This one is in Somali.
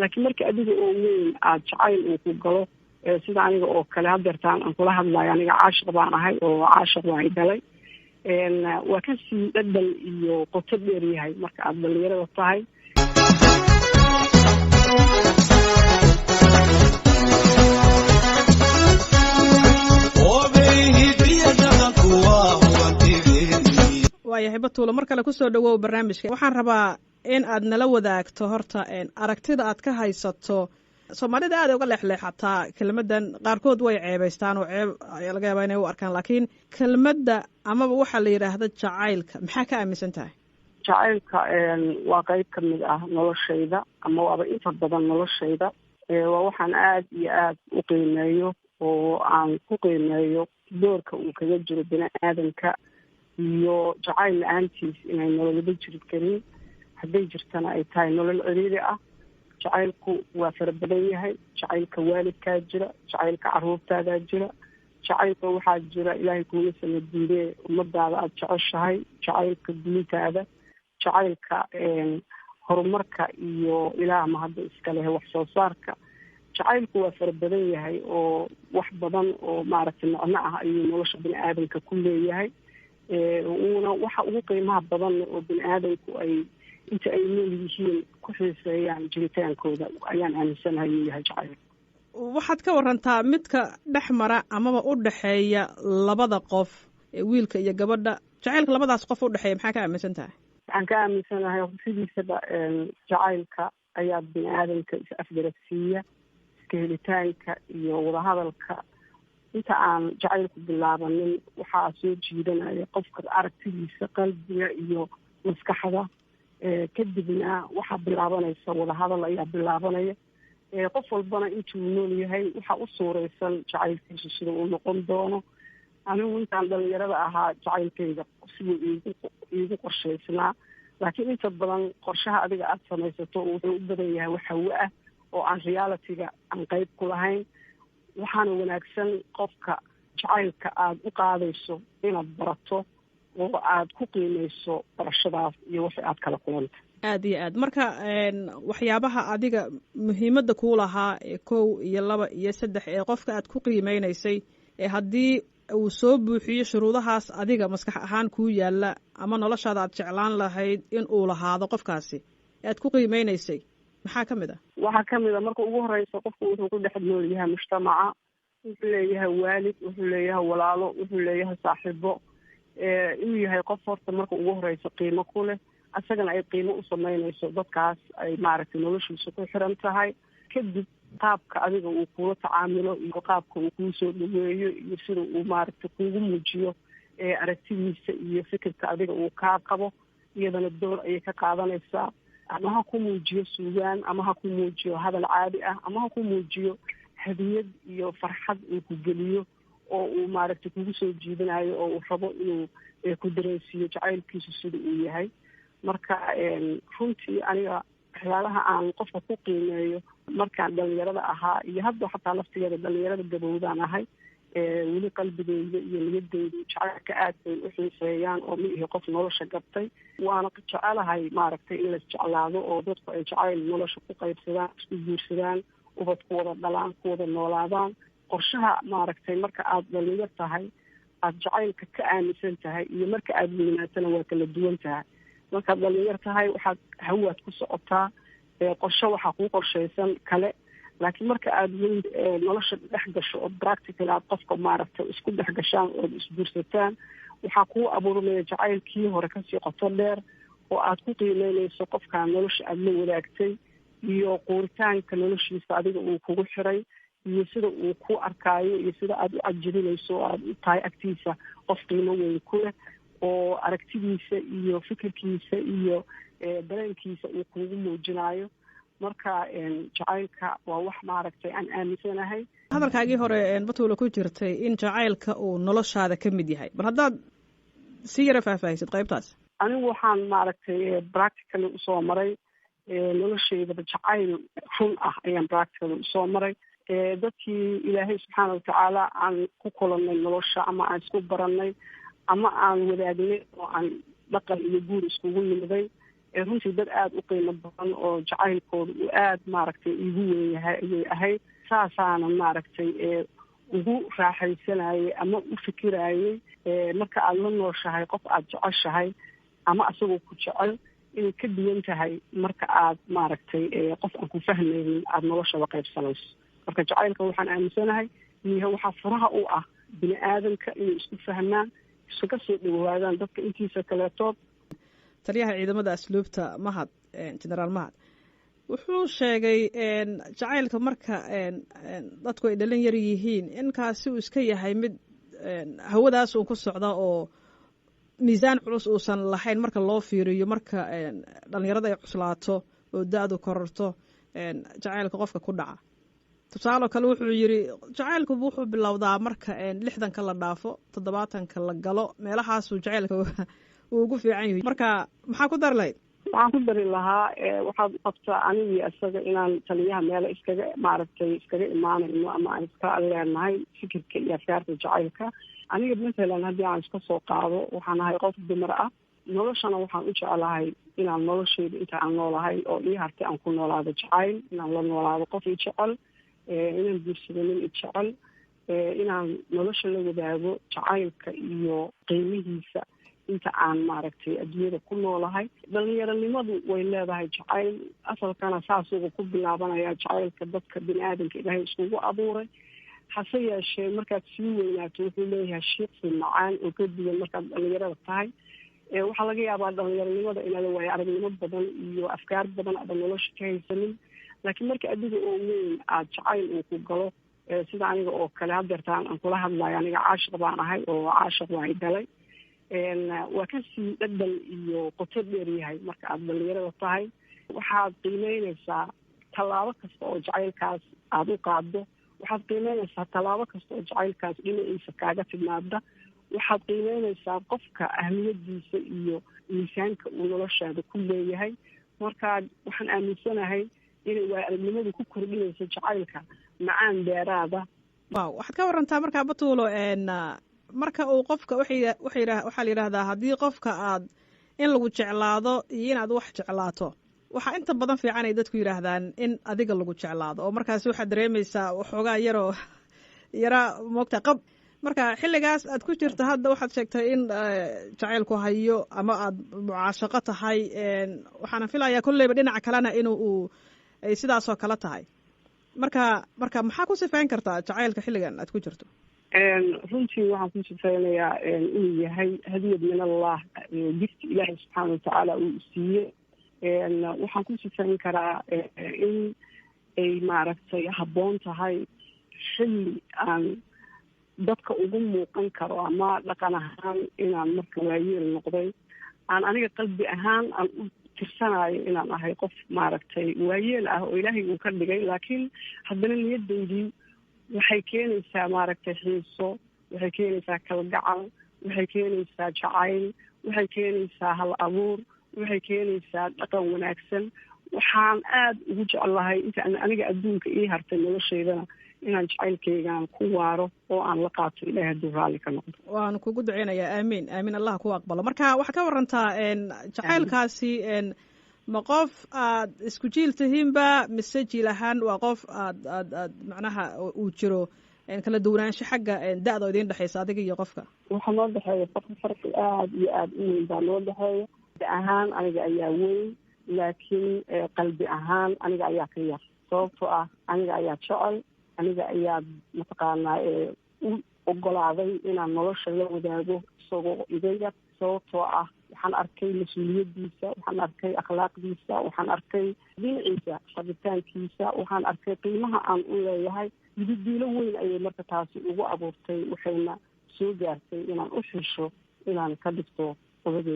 laakiin marka adiga oo weyn aad jacayl uu ku galo sida aniga oo kale hadeertaan aan kula hadlayo aniga caashiq baan ahay oo caashiq waan galay waa kasii dhadhan iyo qoto dheer yahay marka aad dhalinyarada tahay. waayahay Batuulo mar kale kusoo dhawow barnaamijka. waxaan rabaa in aad nala wadaagto horta aragtida aad ka haysato. Soomaalida aad uga leexleexataa kelmadan, qaarkood way ceebaystaan oo ceeb laga yaabaa inay u arkaan, laakiin kelmadda amaba waxaa la yidhaahda jacaylka maxaa ka aaminsan tahay? jacaylka waa qayb ka mid ah noloshayda ama waaba inta badan noloshayda. waa waxaan aad iyo aad u qiimeeyo oo aan ku qiimeeyo doorka uu kaga jiro bini aadamka iyo jacayl la-aantiis inay nololaba jiri karin, hadday jirtana ay tahay nolol ciriiri ah. jacaylku waa fara badan yahay. jacaylka waalidkaa jira, jacaylka caruurtaadaa jira, jacaylka waxaa jira ilaahay kuuga sanadiidee ummadaada aada jeceshahay, jacaylka diintaada, jacaylka horumarka iyo ilaah mahadda iska leh wax soo saarka. jacaylku waa fara badan yahay oo wax badan oo maaragtay macno ah ayuu nolosha bini aadamka ku leeyahay. uuna waxa ugu qiimaha badan oo bini aadamku ay inta ay nool yihiin ku xiiseeyaan jiritaankooda ayaan aaminsanahay inuu yahay jacayl. waxaad ka warantaa midka dhex mara amaba u dhexeeya labada qof, wiilka iyo gabadha, jacaylka labadaas qof u dhexeeya maxaa ka aaminsan tahay? waxaan ka aaminsanahay sidiisaba jacaylka ayaa bini aadamka is afgarabsiiya, iska helitaanka iyo wadahadalka. inta aan jacaylku bilaabanin waxaa soo jiidanaya qofka aragtidiisa, qalbiga iyo maskaxda. kadibna waxaa bilaabanaysa wadahadal ayaa bilaabanaya. qof walbana intuu nool yahay waxaa u suuraysan jacaylkiisu sida uu noqon doono. anigu intaan dhalinyarada ahaa jacaylkayga siduu iigu qorshaysnaa, laakiin inta badan qorshaha adiga aada samaysato wuxuu u badan yahay wax hawo ah oo aan realitiga aan qayb ku lahayn. waxaana wanaagsan qofka jacaylka aada u qaadayso inaad barato oo aad ku qiimeyso barashadaas iyo wixii aad kala kulanta. aad iyo aad marka waxyaabaha adiga muhiimadda kuu lahaa 1 iyo 2 iyo 3 ee qofka aad ku qiimeynaysay, haddii uu soo buuxiyo shuruudahaas adiga maskax ahaan kuu yaalla ama noloshaada aad jeclaan lahayd in uu lahaado qofkaasi aad ku qiimeynaysay, maxaa ka mid ah? waxaa ka mid a marka ugu horeysa qofku wuxuu ku dhex nool yahay mujtamaca, wuxuu leeyahay waalid, wuxuu leeyahay walaalo, wuxuu leeyahay saaxiibo. inuu yahay qof horta marka ugu horeysa qiimo ku leh, asagana ay qiimo u sameynayso dadkaas ay maaragtay noloshiisa ku xiran tahay. kadib qaabka adiga uu kula tacaamilo iyo qaabka uu kuu soo dhaweeyo iyo sida uu maaragtay kuugu muujiyo aragtidiisa iyo fikirka adiga uu kaa qabo, iyadana door ayay ka qaadanaysaa. ama ha ku muujiyo suugaan, ama ha ku muujiyo hadal caadi ah, ama ha ku muujiyo hadiyad iyo farxad uu ku geliyo oo uu maaragtay kugu soo jiidanayo oo uu rabo inuu ku dareensiiyo jacaylkiisu sida uu yahay. marka runtii aniga waxyaalaha aan qofka ku qiimeeyo markaan dhalinyarada ahaa iyo hadda xataa laftigeeda dhalinyarada gabowdaan ahay, weli qalbigeyda iyo niyadeyda jacaylka aad bay u xiiseeyaan oo ma ihi qof nolosha gabtay. waana jecelahay maaragtay in las jeclaado oo dadku ay jacayl nolosha ku qaybsadaan, isku guursadaan, ubad ku wada dhalaan, ku wada noolaadaan. qorshaha maaragtay marka aada dhalinyar tahay aada jacaylka ka aaminsan tahay iyo marka aada weynaatana waa kala duwan tahay. markaad dhalinyar tahay waxaad hawaad ku socotaa, qorshe waxaa kuu qorshaysan kale. laakiin marka aada weyn nolosha dhex gasho oo practical aad qofka maaragtay isku dhex gashaan ood isguursataan, waxaa kuu abuurmaya jacaylkii hore kasii qoto dheer oo aad ku qiimeynayso qofkaa nolosha aada la wadaagtay iyo quuritaanka noloshiisa adiga uu kugu xiray iyo sida uu ku arkaayo iyo sida aada u cajirinayso oo aada u tahay agtiisa qof qiimo weyn ku leh oo aragtidiisa iyo fikirkiisa iyo dareenkiisa uu kuugu muujinayo. marka jacaylka waa wax maaragtay aan aaminsanahay. hadalkaagii hore Batuulo ku jirtay in jacaylka uu noloshaada ka mid yahay, bal haddaad si yara faahfaahisid qaybtaas. anigu waxaan maaragtay practically usoo maray noloshaydaba jacayl run ah ayaan practically usoo maray. dadkii ilaahay subxaana watacaala aan ku kulannay nolosha ama aan isku baranay ama aan wadaagnay oo aan dhaqan iyo guur iskugu nimiday, runtii dad aada u qiimo badan oo jacaylkooda uu aada maaragtay igu weyn yahay ayay ahayd. saasaana maaragtay ugu raaxaysanayay ama u fikirayay marka aada la nooshahay qof aada jeceshahay ama asagoo ku jecel inay ka duwan tahay marka aad maaragtay qof aan ku fahmaynin aada noloshaba qaybsanayso. marka jacaylka waxaan aaminsanahay miyaha waxaa furaha u ah bini aadamka inay isku fahmaan, isuga soo dhawaadaan dadka intiisa kaleetood. taliyaha ciidamada asluubta mahad, generaal mahad, wuxuu sheegay jacaylka marka dadku ay dhalin yar yihiin inkaasi uu iska yahay mid hawadaas uu ku socda oo miisaan culus uusan lahayn marka loo fiiriyo marka dhalinyarada ay cuslaato oo da-du kororto jacaylka qofka ku dhaca. tusaale kale wuxuu yidhi jacaylku wuxuu bilowdaa marka 60 la dhaafo 70 la galo meelahaasuu jacaylka uu ugu fiican yahay. marka maxaa ku dari lahayd? waxaan ku dari lahaa waxaad qabtaa anigii isaga inaan taliyaha meelo iskaga imaanayno ama aan iska leenahay fikirka iyo afkaarta jacaylka. aniga matalan haddii aan iska soo qaado waxaan ahay qof dumar ah, noloshana waxaan u jeclahay inaan nolosheyda inta aan noolahay oo ii hartay aan ku noolaado jacayl, inaan la noolaado qof i jecel, inaan guursado nin i jecel, inaan nolosha la wadaago jacaylka iyo qiimihiisa inta aan maaragtay adduunyada ku noolahay. dhalinyaronimadu way leedahay jacayl, asalkana saasuga ku bilaabanaya jacaylka dadka bini aadamka ilaahay iskugu abuuray. hase yeeshee markaad sii weynaato wuxuu leeyahay shiiqsi macaan oo ka duwan markaad dhalinyarada tahay. waxaa laga yaabaa dhalinyaronimada inaada waayo aragnimo badan iyo afkaar badan aadan nolosha ka haysanin, laakiin marka adiga oo weyn aada jacayl uu ku galo sida aniga oo kale hadeertaan aan kula hadlayo, aniga caashiq baan ahay oo caashiq waa i galay. waa kasii dhadhan iyo qoto dheer yahay marka aada dhalinyarada tahay. waxaad qiimeyneysaa tallaabo kasta oo jacaylkaas aada u qaado, waxaad qiimeyneysaa tallaabo kasta oo jacaylkaas dhinaciisa kaaga timaada, waxaad qiimeyneysaa qofka ahmiyadiisa iyo miisaanka uu noloshaada ku leeyahay. marka waxaan aaminsanahay inay waa aragnimadu ku kordhinayso jacaylka macaan dheeraada. waxaad ka warantaa markaa Batuulo marka uu qofka waxaa la yidhaahdaa haddii qofka aad in lagu jeclaado iyo inaad wax jeclaato, waxaa inta badan fiican ay dadku yidhaahdaan in adiga lagu jeclaado oo markaasi waxaad dareemaysaa waxoogaa yara moogta qab. marka xilligaas aad ku jirta hadda waxaad sheegtay in jacaylku hayo ama aad mucaashaqo tahay, waxaana filayaa kolleyba dhinaca kalena inuu ay sidaasoo kale tahay. marka maxaa ku sifayn kartaa jacaylka xilligan aad ku jirto? runtii waxaan ku sifaynayaa inuu yahay hadiyad min allah, gifti ilaahay subxaana watacaala uu siiyey. waxaan ku sifayn karaa in ay maaragtay habboon tahay xilli aan dadka ugu muuqan karo ama dhaqan ahaan inaan marka waayeel noqday, aan aniga qalbi ahaan aan u tirsanayo inaan ahay qof maaragtay waayeel ah oo ilaahay uu ka dhigay, laakiin haddana niyadaydii waxay keenaysaa maaragtay xiiso, waxay keenaysaa kalgacal, waxay keenaysaa jacayl, waxay keenaysaa hal abuur, waxay keenaysaa dhaqan wanaagsan. waxaan aada ugu jeclahay inta aniga adduunka ii hartay noloshaydana inaan jacaylkaygaan ku waaro oo aan la qaato ilaahay hadduu raalli ka noqdo. waan kugu duceynayaa, aamiin aamiin, allah ku aqbalo. marka waxaa ka warantaa jacaylkaasi ma qof aad isku jiil tihiinba mise jiil ahaan waa qof aad macnaha uu jiro kala duwanaansho xagga da-da oo idiin dhexaysa adiga iyo qofka? waxaa noo dhexeeya farqi aada iyo aada u weyn baa noo dhexeeya. da ahaan aniga ayaa weyn, laakiin qalbi ahaan aniga ayaa ka yar, sababtoo ah aniga ayaa jecel, aniga ayaa mataqaanaa u ogolaaday inaan nolosha la wadaago isagoo iga yar, sababtoo ah waxaan arkay mas-uuliyadiisa, waxaan arkay akhlaaqdiisa, waxaan arkay dhinaciisa rabitaankiisa, waxaan arkay qiimaha aan u leeyahay. diilo weyn ayay marka taasi ugu abuurtay, waxayna soo gaartay inaan u xisho inaan ka dhigto odadeeda.